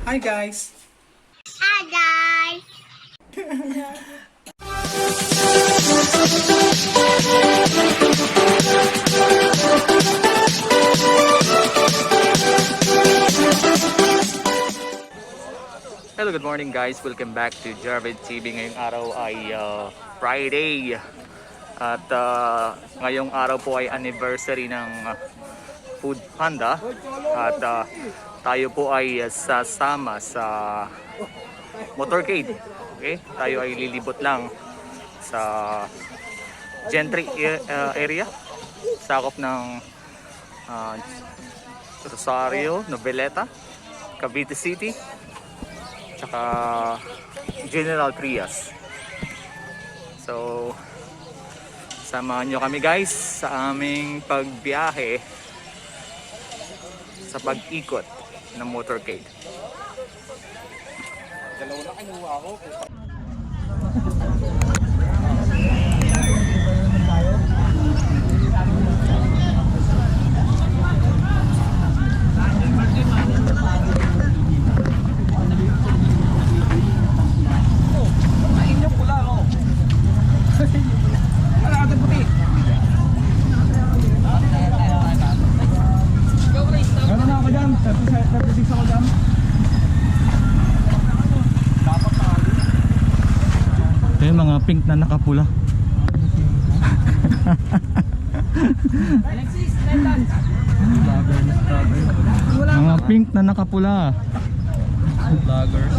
Hi guys! Hi guys! Hello, good morning guys. Welcome back to Jarvid TV. Ngayong araw ay Friday. At ngayong araw po ay anniversary ng Food Panda. At tayo po ay sasama sa motorcade. Okay? Tayo ay lilibot lang sa Gentry area. Sakop ng Rosario, Noveleta, Cavite City, tsaka General Trias. So samahan nyo kami guys sa aming pagbiyahe sa pag-ikot ng motorcade. Dalawa na kinuha ako. Yung mga pink na nakapula. Mga pink na nakapula. Vloggers.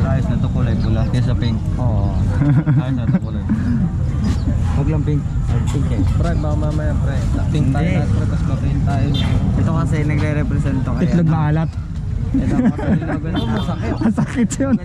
Ayos na to, kulay pula. Kesa pink. Oo. Ayos na to, kulay. Huwag lang pink. Pink eh. Pre, baka mamaya pre. Pink tayo lahat pre, tapos ma-pink tayo. Ito kasi nagre-represent to kaya. Itlog maalat. Ito ako masakit. Masakit yun.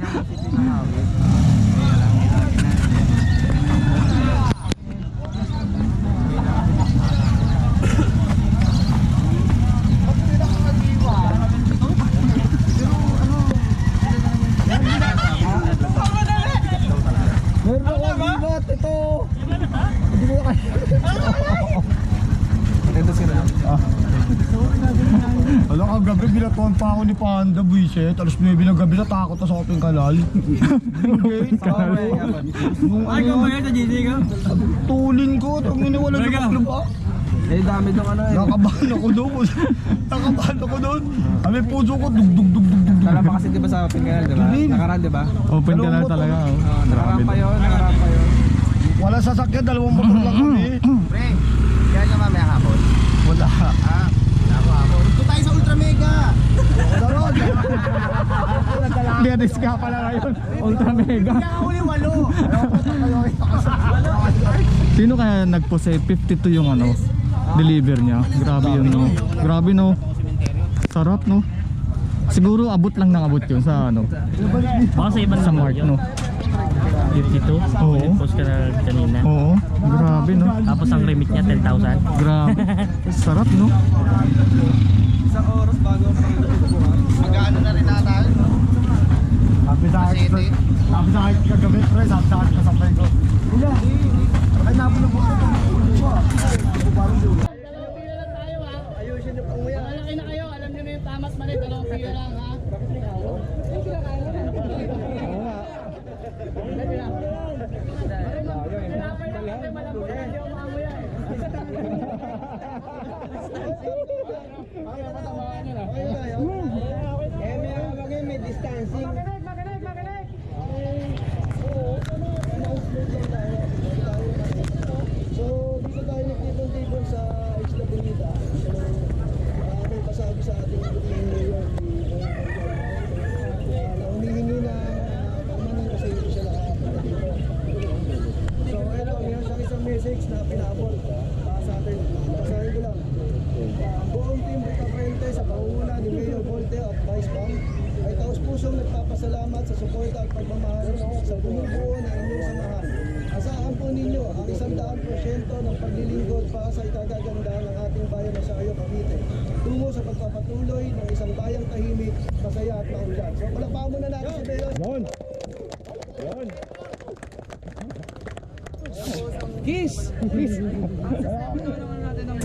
Alam ka, gabi binatuan pa ako ni Panda, buisit. Alas 9 na gabi, natakot na sa aking kalal. Ay, kamaya sa GC ka? Tulin ko, itong iniwala na club ba? Eh, dami doon ano eh. Nakabahan ako doon. Nakabahan ako doon. Kami puso ko, dug. Tala pa kasi diba sa open canal, diba? Nakaraan diba? Open ka na talaga. Nakaraan pa yun. Wala sasakyan, dalawang motor lang kami. Pre, kaya ka mamaya hapon? Wala. Ito tayo sa Ultra Mega! Daron. Bianis ka pala ngayon. Ultra Mega. Uli 8! Sino kaya nagpo say 52 yung ano deliver niya? Grabe yun no. Grabe no. Sarap no. Siguro abot lang ng abot yun sa ano. Baka sa ibang sa Mart no. 52. Oo. Post ka na kanina. Oo. Grabe no. Tapos ang remit niya 10,000. Grabe. Sarap no. Isang oras bago ang panglubuhan. Mag-ano na rin tayo? Sabi sa akin, kagabi, pre, sabi sa akin, kasabay ko. Kuya, ay nabulong ko. Ayusin niyo pang uya. Malaki na kayo, alam niyo na yung tamas mali, dalawang pila lang ha. May distancing. So, dito tayo nagtipon-tipon sa Isla Bonita. May pasabi sa ating mayor. Humihingi na permanent kasi ito siya nakakapagdito. So, ito, yan sa isang message na pinabot sa atin. Basahin ko lang. Ang buong team Rita Frente sa pangunguna ni Mayor Volte at Vice Bang ay taus-pusong nagpapasalamat sa suporta at pagmamahal sa bumubuo ng inyong samahan. Asahan po ninyo ang 100% ng paglilingkod para sa ikagaganda ng ating bayan na sa Ayo, Cavite, tungo sa pagpapatuloy ng isang bayang tahimik, masaya at maunlad. So, palakpakan muna natin si Mayor. Kiss! Kiss! Naman natin ang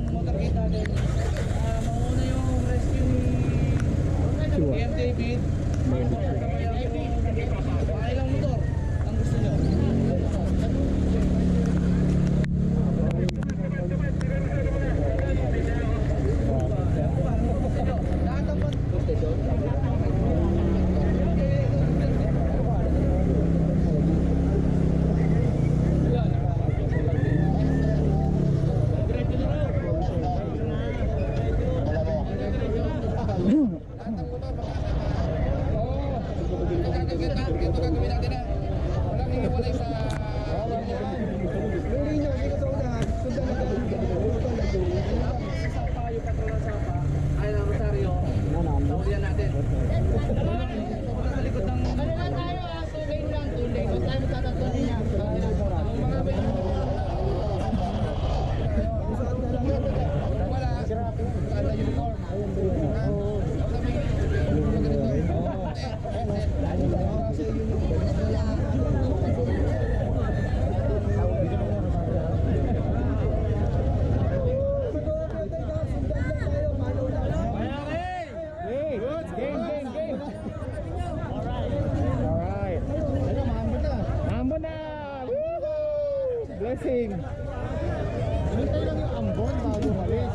motorcade natin. Mauna yung rescue ni David. Ilang motor ang gusto nyo? Ito gagawin natin na walang hiwalay sa Yung linya, dito sa unahan, sundan na tayo. Sapa, yung patrol ng Sapa. Ay, ng Rosario. Saulian natin. Sa likod ng... Ano na tayo ah? 2 lane lang, 2 lane. Huwag tayo magtatatlo niya. Wala. Kada uniform. Blessing. Hinintay lang yung ambon bago malis.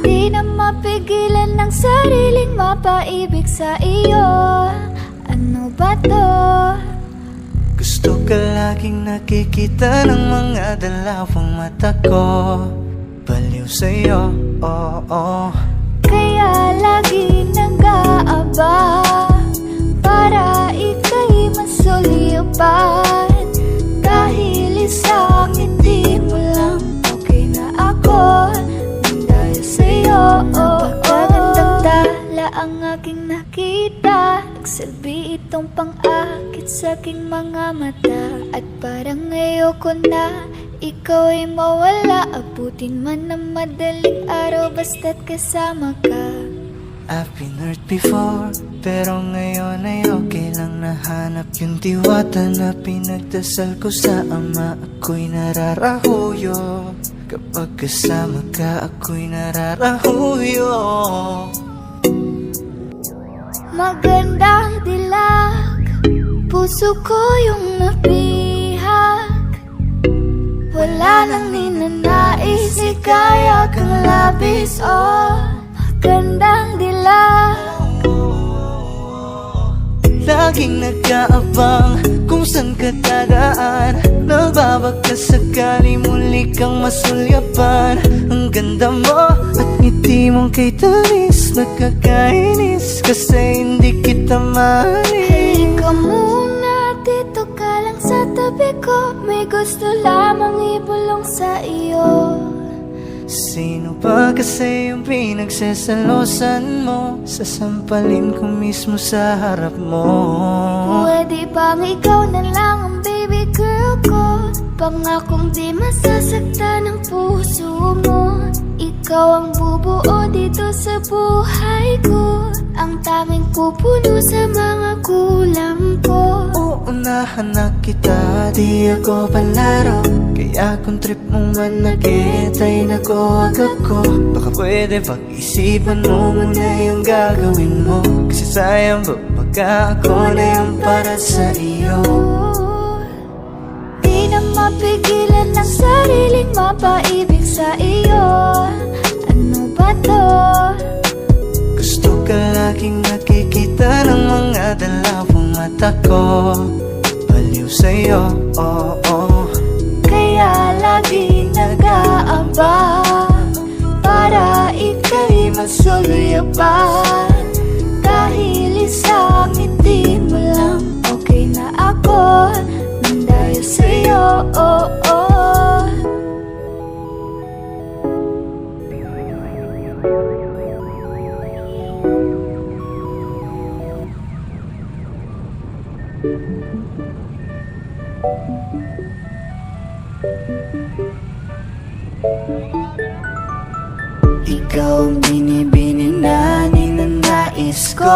Di na mapigilan ng sariling mapaibig sa iyo. Ano ba to? Gusto ka laging nakikita ng mga dalawang mata ko. Baliw sa'yo, oo. Kaya lagi nag-aaba para ika'y masulipan. Dahil isang ngiti mo lang, okay na ako nang dahil sa'yo. Napakagandang tala ang aking nakita. Nagsilbi itong pang-akit sa aking mga mata. At parang ayoko na ikaw ay mawala. Abutin man ng madaling araw basta't kasama ka. I've been hurt before, pero ngayon ay okay lang. Nahanap yung diwata na pinagdasal ko sa ama. Ako'y nararahuyo. Kapag kasama ka, ako'y nararahuyo. Magandang dilag, puso ko yung napihag. Wala nang ninanais, ikaya kang labis. Oh, magandang dilag. Laging nag-aabang kung saan ka dadaan. Nagbabaka sakali muli kang masulyapan. Ang ganda mo at ngiti mong kay tamis. Nagkakainis kasi hindi kita maalis. Halika muna, dito ka lang sa tabi ko. May gusto lamang ibulong sa iyo. Sino ba kasi yung pinagsasalosan mo? Sasampalin ko mismo sa harap mo. Pwede bang ikaw na lang ang baby girl ko? Pangakong di masasaktan ang puso mo. Ikaw ang bubuo dito sa buhay ko. Ang tanging pupuno sa mga kulang ko. Uunahan na kita, di ako palaro. Kaya kung trip mong manakit ay nakuwag ako. Baka pwede pag-isipan mo muna yung gagawin mo. Kasi sayang ba baka ako na yung para sa iyo. Di na mapigilan ng sariling mapaibig sa iyo. Ano ba to? Gusto ka laging nakikita ng mga dalawang mata ko. Baliw sa'yo, oo. Kaya lagi nag-aaba para ika'y masulipan. Dahil isang ngiti mo lang, okay na ako nang dahil sa'yo, oo. Ikaw ang binibini na ninanais. ninanais ko.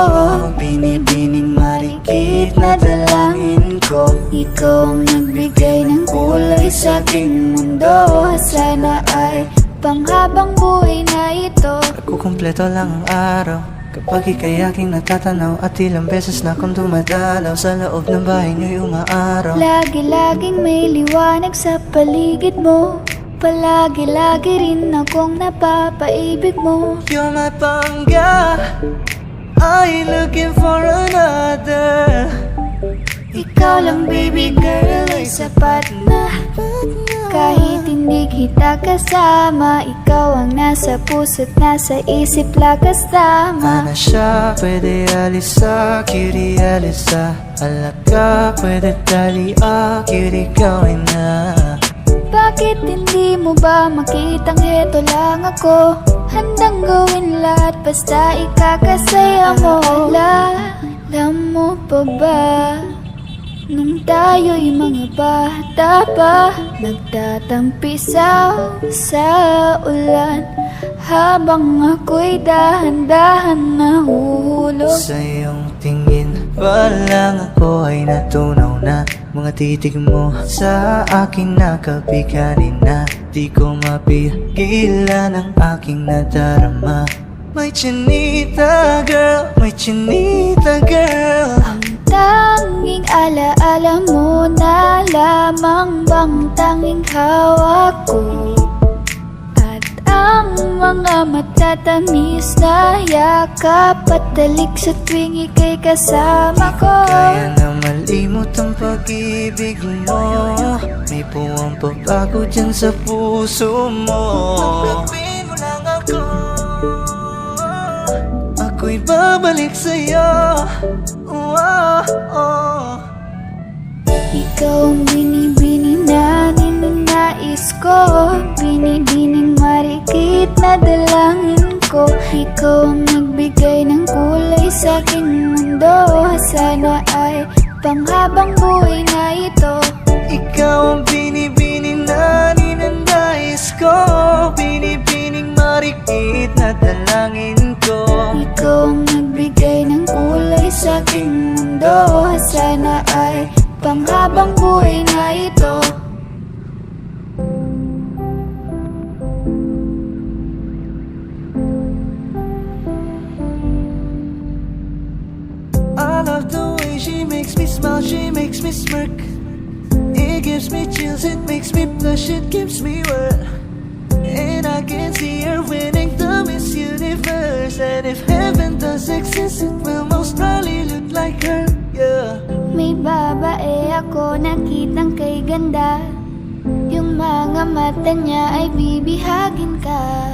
Binibining marikit na dalangin ko. Ikaw ang nagbigay ng kulay sa aking mundo. Sana ay panghabang buhay na ito. Kukumpleto lang ang araw kapag ika'y aking natatanaw. At ilang beses na akong dumadalaw sa loob ng bahay niyo'y umaaraw. Lagi-laging may liwanag sa paligid mo. Palagi-lagi rin akong napapaibig mo. You're my pangga, I ain't looking for another. Ikaw lang baby girl ay sapat na. Kahit hindi kita kasama, ikaw ang nasa puso't nasa isip lakas tama. Ana siya, pwede alisa, cutie alisa. Alaka, pwede tali, cutie gawin na. Bakit hindi mo ba makitang heto lang ako? Handang gawin lahat basta ikakasaya mo. Alam mo pa ba? Nung tayo'y mga bata pa, nagtatampisaw sa ulan, habang ako'y dahan-dahan nahuhulog. Sa iyong tingin pa lang ako ay natunaw na. Mga titig mo sa akin nakabiganin na. Di ko mapigilan ang aking nadarama. My chinita girl, my chinita girl. Tanging alaala mo na lamang bang tanging hawak ko. At ang mga matatamis na yakap at dalik sa tuwing ika'y kasama ko. Kaya na malimot ang pag-ibig mo. May puwang pagbago dyan sa puso mo. Tanggapin mo lang ako, ako'y babalik sa'yo. Ikaw ang binibini na ninanais ko. Binibining marikit na dalangin ko. Ikaw ang nagbigay ng kulay sa aking mundo. Sana ay panghabang buhay na ito. Ikaw ang binibining na ninanais ko. Binibining marikit na dalangin ko. Ikaw ang nagbigay ng kulay sa aking mundo. Sana ay panghabang buhay na ito. I love the way she makes me smile, she makes me smirk. It gives me chills, it makes me blush, it gives me wet. And I can see her winning the Miss Universe. And if heaven does exist, it will most probably look like her, yeah. May babae ako nakitang kay ganda. Yung mga mata niya ay bibihagin ka.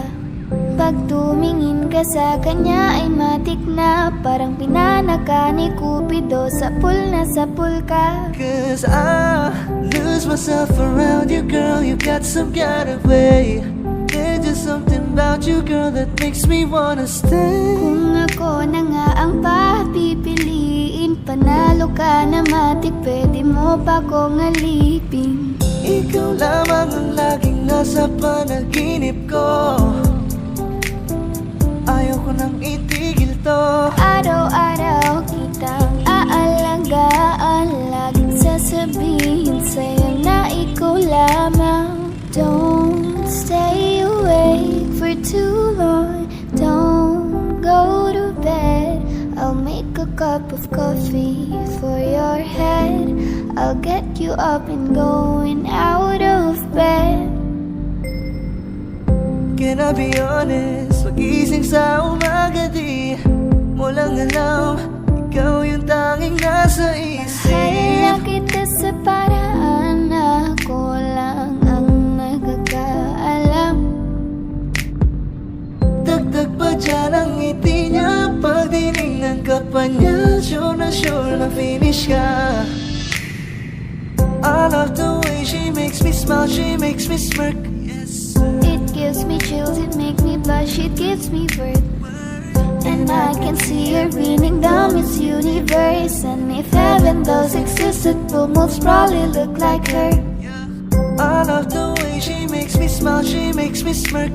Pag tumingin ka sa kanya ay matik na. Parang pinanaka ni Cupido, sa pool ka. Cause I lose myself around you, girl. You got some kind of way. There's just something about you, girl, that makes me wanna stay. Kung ako na nga ang papipiliin, panalo ka na matik, pwede mo pa kong alipin. Ikaw lamang ang laging nasa panaginip ko. Ayaw ko nang itigil to. Araw-araw kitang aalagaan, laging sasabihin sa'yo na ikaw lamang. Don't stay awake for too long, don't go to bed. I'll make a cup of coffee for your head. I'll get you up and going out of bed. Can I be honest? Pag-ising sa umaga di mo lang alam, ikaw yung tanging nasa isip. Mahal kita sa paraan na ako lang ang nagkakaalam. Dagdag pa dyan ang ngiti niya, pag tinignan ka pa niya, sure na finish ka. I love the way she makes me smile, she makes me smirk. Yes. It gives me chills, it makes me blush, it gives me birth. And I can see her winning the Miss Universe. And if heaven does exist, it will most probably look like her. I love the way she makes me smile, she makes me smirk.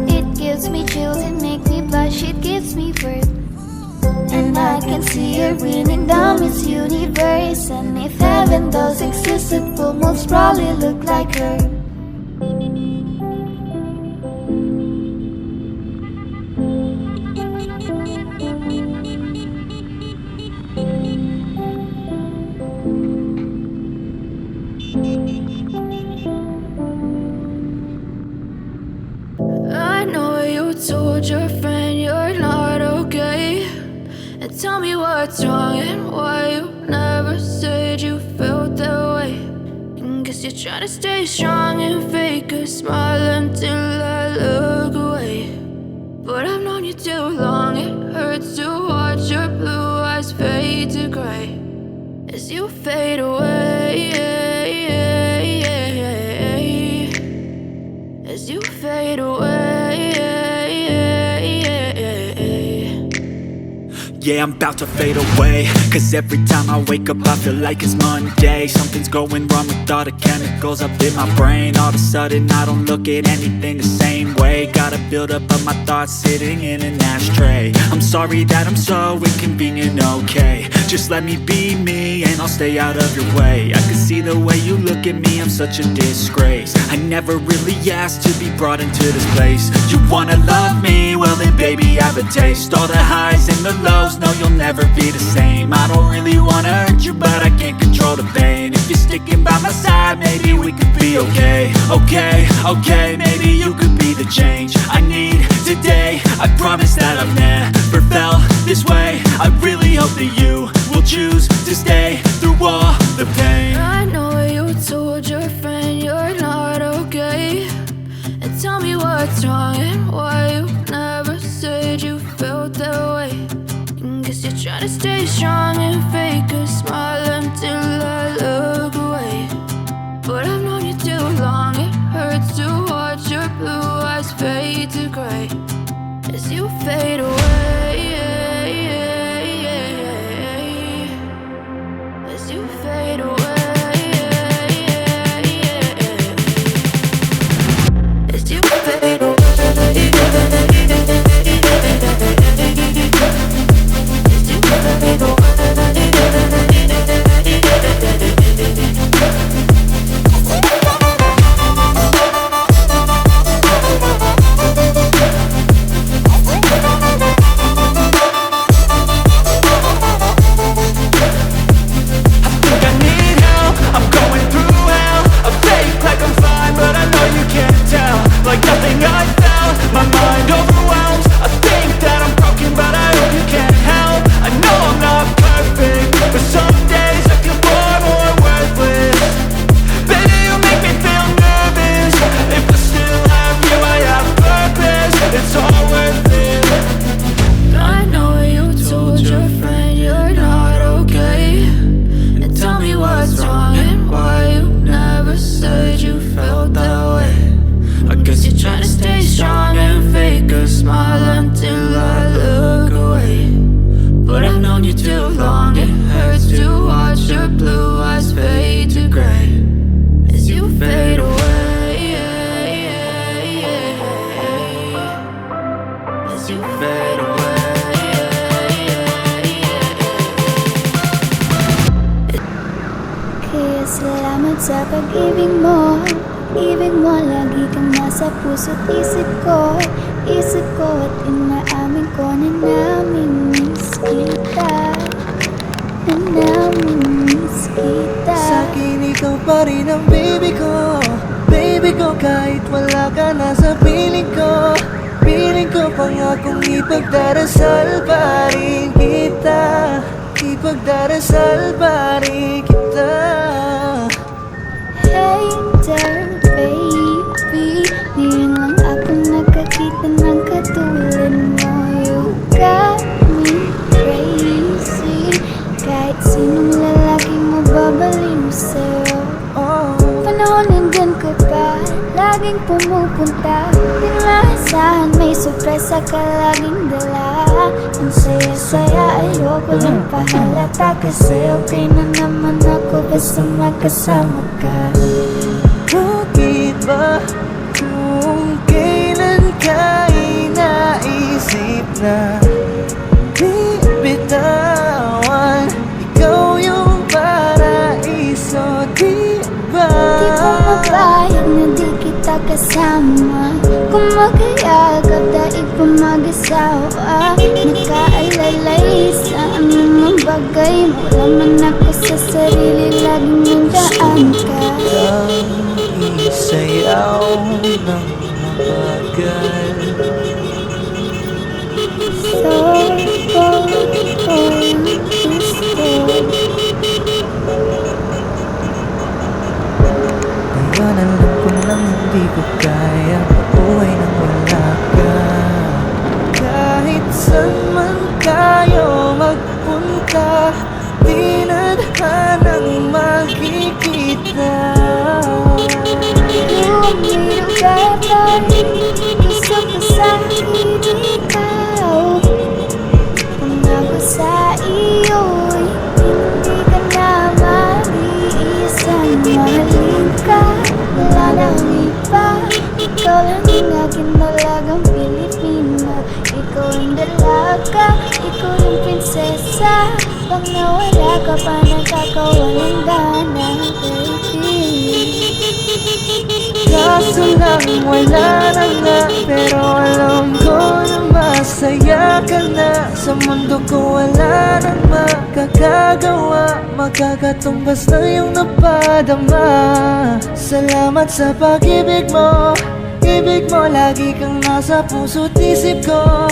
It gives me chills, it makes me blush, it gives me birth. And I can see her winning the Miss Universe. And if heaven does exist, it will most probably look like her. I know you told your friend you're not okay. And tell me what's wrong and why you never said you felt that way. And guess you're trying to stay strong and fake a smile until I look away. But I've known you too long, it hurts to watch your blue eyes fade to gray as you fade away. As you fade away. Yeah, I'm about to fade away, cause every time I wake up I feel like it's Monday. Something's going wrong with all the chemicals up in my brain. All of a sudden I don't look at anything the same way. Gotta build up of my thoughts sitting in an ashtray. I'm sorry that I'm so inconvenient, okay. Just let me be me and I'll stay out of your way. I can see the way you look at me, I'm such a disgrace. I never really asked to be brought into this place. You wanna love me? Well then baby I have a taste. All the highs and the lows, no you'll never be the same. I don't really wanna hurt you but I can't control the pain. If you're sticking by my side maybe we could be okay. Okay, maybe you could be the change I need today. I promise that I've never felt this way. I really hope that you will choose to stay through all the pain. I know you told your friend you're not okay. And tell me what's wrong and why you never said you felt that way. And guess you're trying to stay strong and fake a smile until I look away. But I've known you too long, it hurts to watch your blue eyes fade to gray as you fade away. As you fade away. As you fade away. As you fade away. Like nothing I felt, my mind overwhelmed. I think that I'm broken, but I hope you can't help. I know I'm not perfect, but some days I feel far more worthless. Baby, you make me feel nervous. If I still have you, I have purpose. It's all worth it. I know you told your friend you're not okay. And tell me what's wrong and why you never said you felt that way. I guess you're trying to stay strong and fake a smile until I look away. But I've known you too long, it hurts to watch your blue eyes fade to gray as you fade away. As you fade away. Kaya salamat sa pag-ibig mo. Ibig mo, lagi kang nasa puso't isip ko at inaamin ko na namimiss kita. Na namimiss kita. Sa'kin ikaw pa rin ang baby ko. Baby ko kahit wala ka na sa piling ko. Piling ko pangakong ipagdarasal pa rin kita. Ipagdarasal pa rin kita. Hey there baby, ngayon lang ako nakakita ng katulad mo. You got me crazy, kahit sinong lalaki mo babalin sa'yo. Panahon nandyan ka pa, laging pumupunta. Di maasahan, may sorpresa ka laging dala. Ang saya-saya, ayoko nang pahalata. Kasi okay na naman ako basta magkasama ka. Bakit ba kung kailan ka inaisip na kong magkayagap, daig pa mag-asawa. Nakaalalay sa anumang bagay, wala man ako sa sarili, laging nandaan ka. Ang isayaw ng mabagal. So, Ngayon alam ko nang hindi ko kaya mabuhay nang wala ka. Kahit saan man tayo magpunta, di nadhanang magkikita. Lumiro ka tayo, gusto ko sa ikaw. Pangako sa iyo'y hindi ka na mag-iisang mahalin ka. Wala nang iba, ikaw lang ang aking dalagang Pilipina. Ikaw ang dalaga, ikaw yung prinsesa. Pag nawala ka pa, nakakawalang dana, baby. Kaso lang wala na nga, pero alam ko na masaya ka na. Sa mundo ko wala nang makakagawa, magkakatumbas na yung napadama. Salamat sa pag-ibig mo, ibig mo lagi kang nasa puso't isip ko.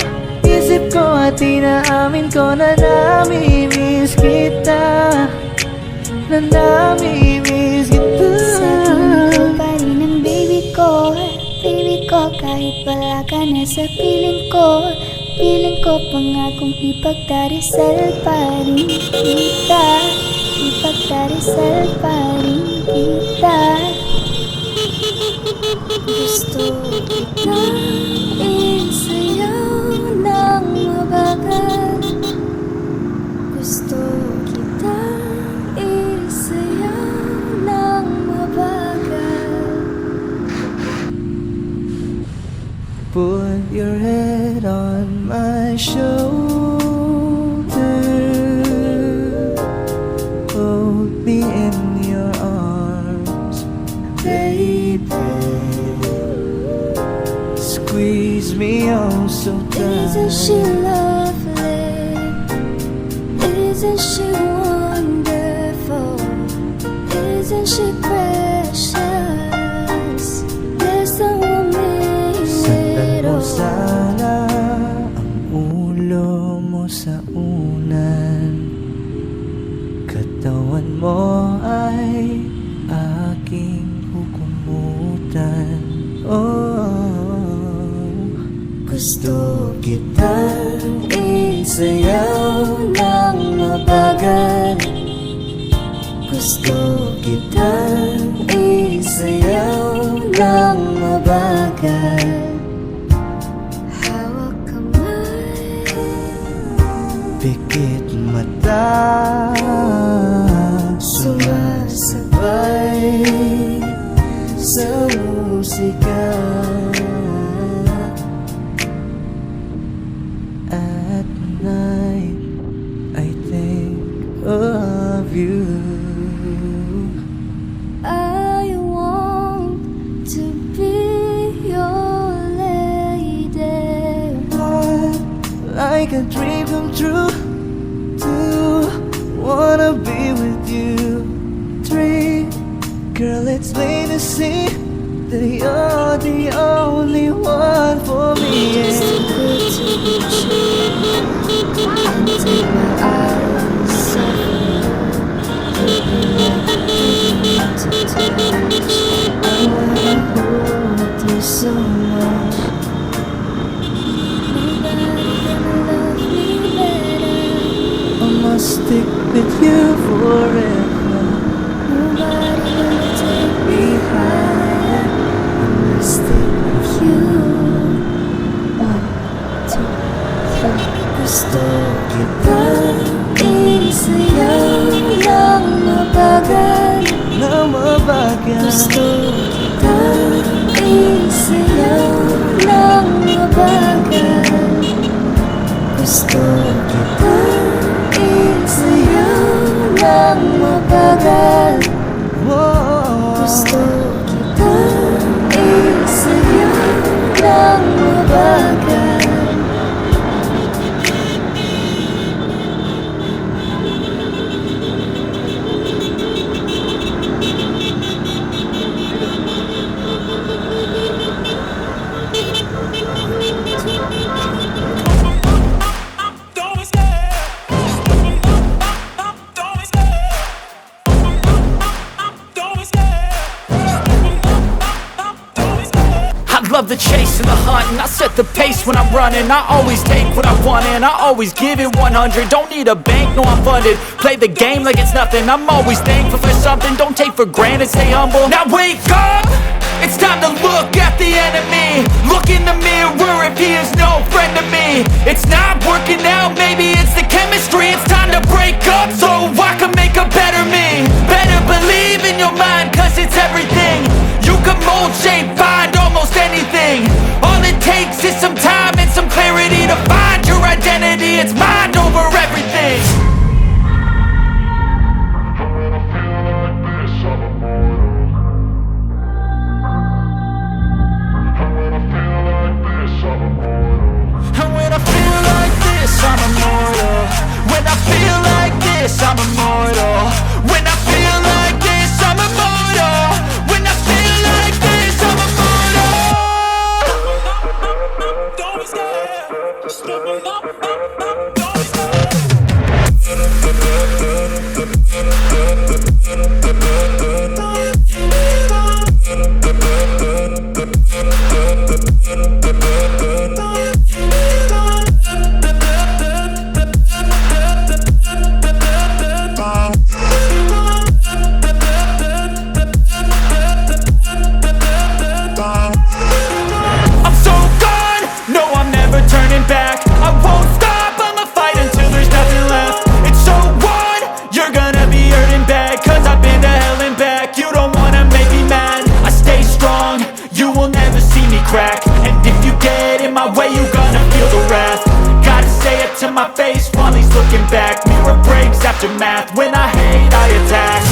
Isip ko at inaamin ko na namimiss kita, na namimiss kita. Sa tingin ko pa rin ang baby ko, baby ko. Kahit wala ka na sa piling ko, piling ko pangakong ipagdarisal pa rin kita, ipagdarisal pa rin kita. Gusto kita isayaw ng mabagal. Gusto kita isayaw ng mabagal. Put your head on my shoulder, hold me in your arms, baby. Squeeze me oh so Isn't she tight. lovely? Isn't she wonderful? Isn't she precious? There's someone Sundan mo little. sana ang ulo mo sa unan, katawan mo ay aking hukumutan. Gusto kitang isayaw ng mabagal. Gusto kitang isayaw ng mabagal. Hawak kamay, Pikit mata, sumasabay sa musika. At night, I think of you. I want to be your lady. Like a dream come true, to wanna be with you. 3, girl, it's plain to see that you're the only one for me. Just too good to be true. Can't take my eyes off you. To touch, I wanna hold you so much. Nobody gonna love me better. I must stick with you forever. Nobody gonna take me higher. I must stay with you. 1, 2, 3. Gusto kitang isayaw ng mabagal. Na mabagal. Gusto kitang isayaw ng mabagal. Gusto kitang isayaw ng mabagal. Whoa. Gusto kitang isayaw ng the hunt and I set the pace when I'm running. I always take what I want and I always give it 100. Don't need a bank, no I'm funded. Play the game like it's nothing. I'm always thankful for something. Don't take for granted, stay humble. Now wake up! It's time to look at the enemy. Look in the mirror if he is no friend to me. It's not working out, maybe it's the chemistry. It's time to break up so I can make a better me. Better believe in your mind, cause it's everything. You can mold, shape, find almost anything. All it takes is some time and some clarity to find your identity. It's mind over everything. And when I feel like this, I'm immortal. When I feel like this, I'm immortal. When I feel like this, I'm immortal. When I feel like this, I'm immortal. Don't I'm so gone, no I'm never turning back. I won't stop, I'ma fight until there's nothing left. It's so on, you're gonna be hurting bad. Cause I've been to hell and back. You don't wanna make me mad, I stay strong. You will never see me crack. And if you get in my way, you gonna feel the wrath. Gotta say it to my face while he's looking back. Mirror breaks after math. When I hate, I attack.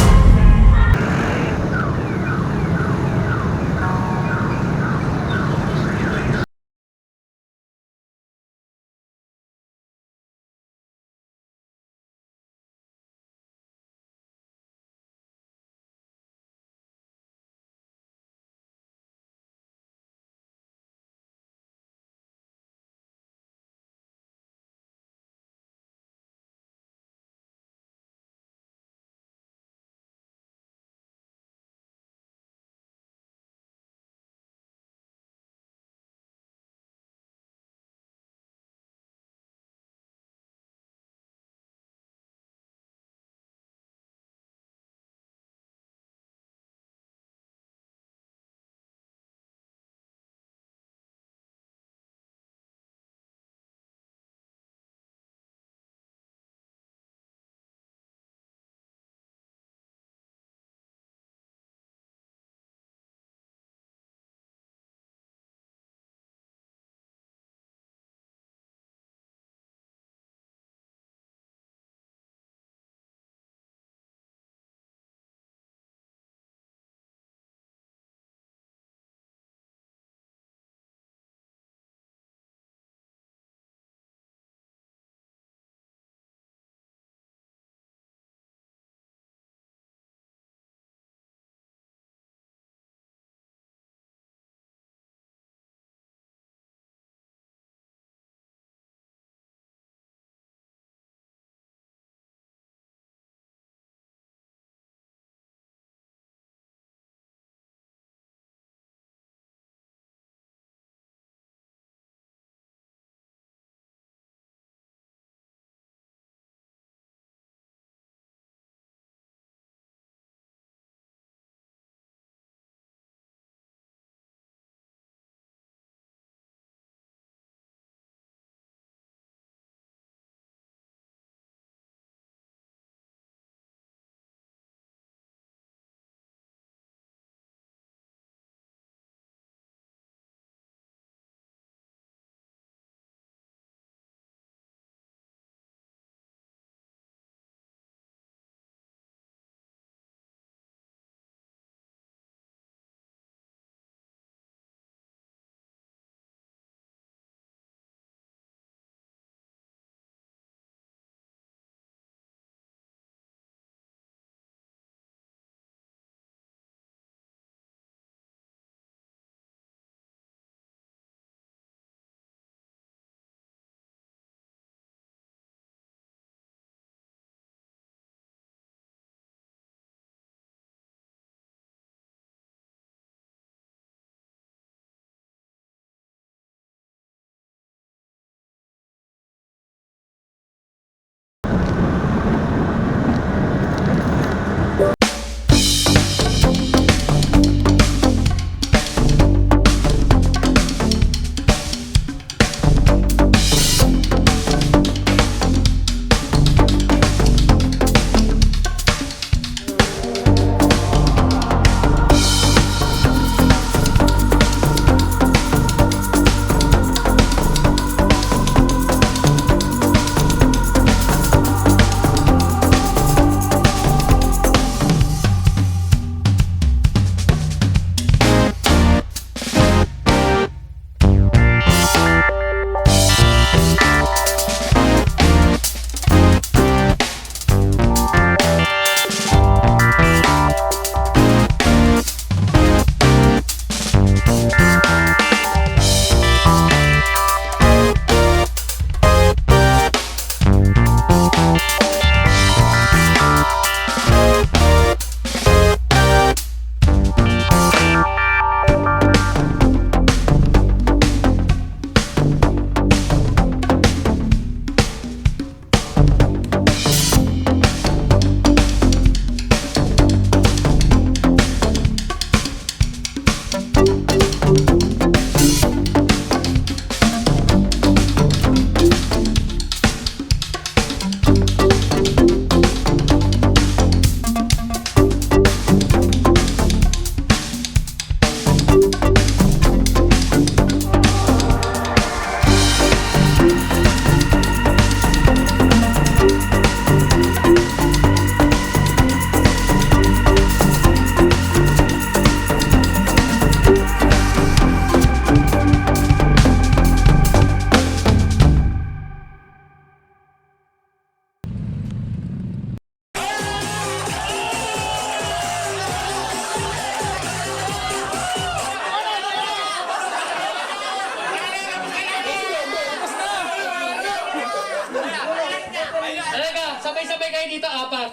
sabay kayo dito, 4.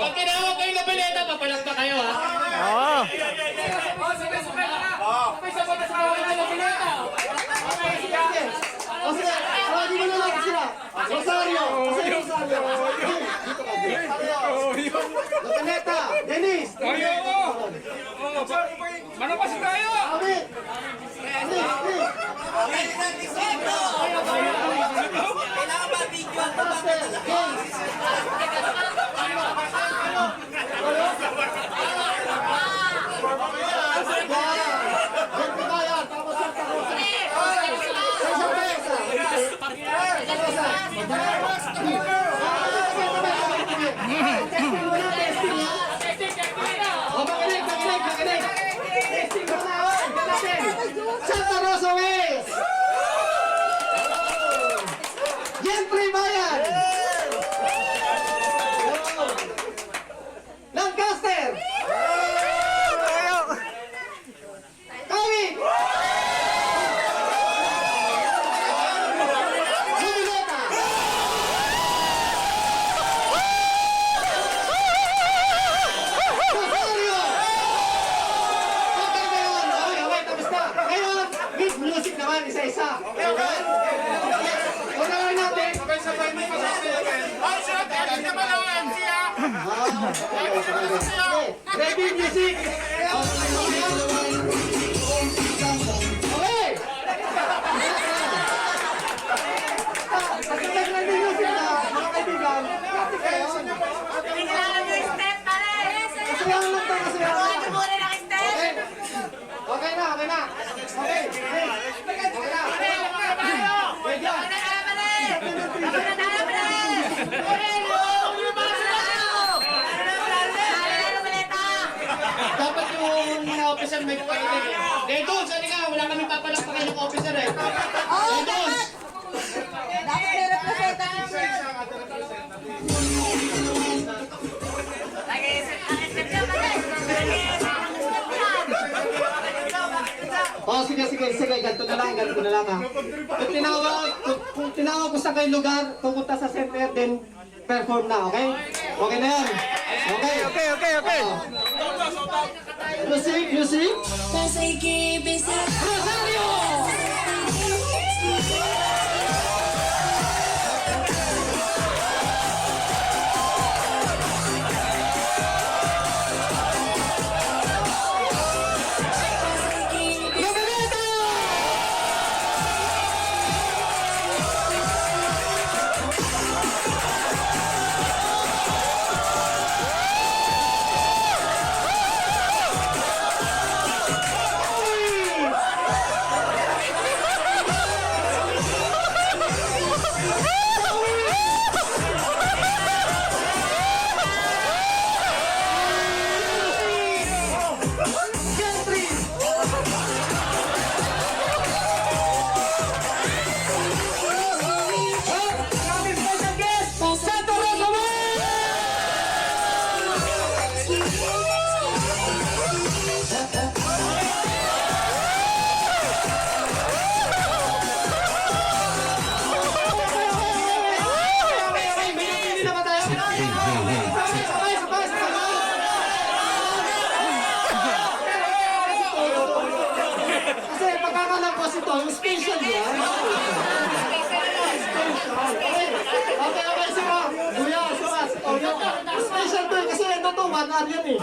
Pag tinawag kayo na baleta, papalakpa kayo, ha? Oo. Sabay-sabay na sa kawalan ng baleta. Okay, sige. O sige, di mo na lang sila. Rosario. Rosario. Lacaneta. Dennis. Manapas tayo! Amit. Santa Rosa West! Jeffrey Bayan! Lancaster! Kawit! Jubileta! Rosario! Okay ba yun? Okay, tapos na. Ngayon, with music naman, isa-isa. Okay? Unahin natin. Sabay-sabay mo masasayagan. Ay, siya! Dali naman naman siya! Ready, music! Okay! Kasabay ready music na, mga kaibigan. Kapit kayo. Kasayahan lang tayo, kasayahan lang. Okay. Okay na, okay na. Okay. Okay na. Wait yan. Dapat yung mga officer may pakinig. Dedos, ano ka? Wala kami papalakpakan ng officer eh. Dedos! Oh, sige, ganito na lang ha. Kung tinawag ko sa kayo lugar, pupunta sa center, then perform na, okay? Okay na yan. Okay. Music. Rosario! Yung special yan. Okay, sige. Kuya, sumas. Special to kasi ito to, 1 hour yan eh.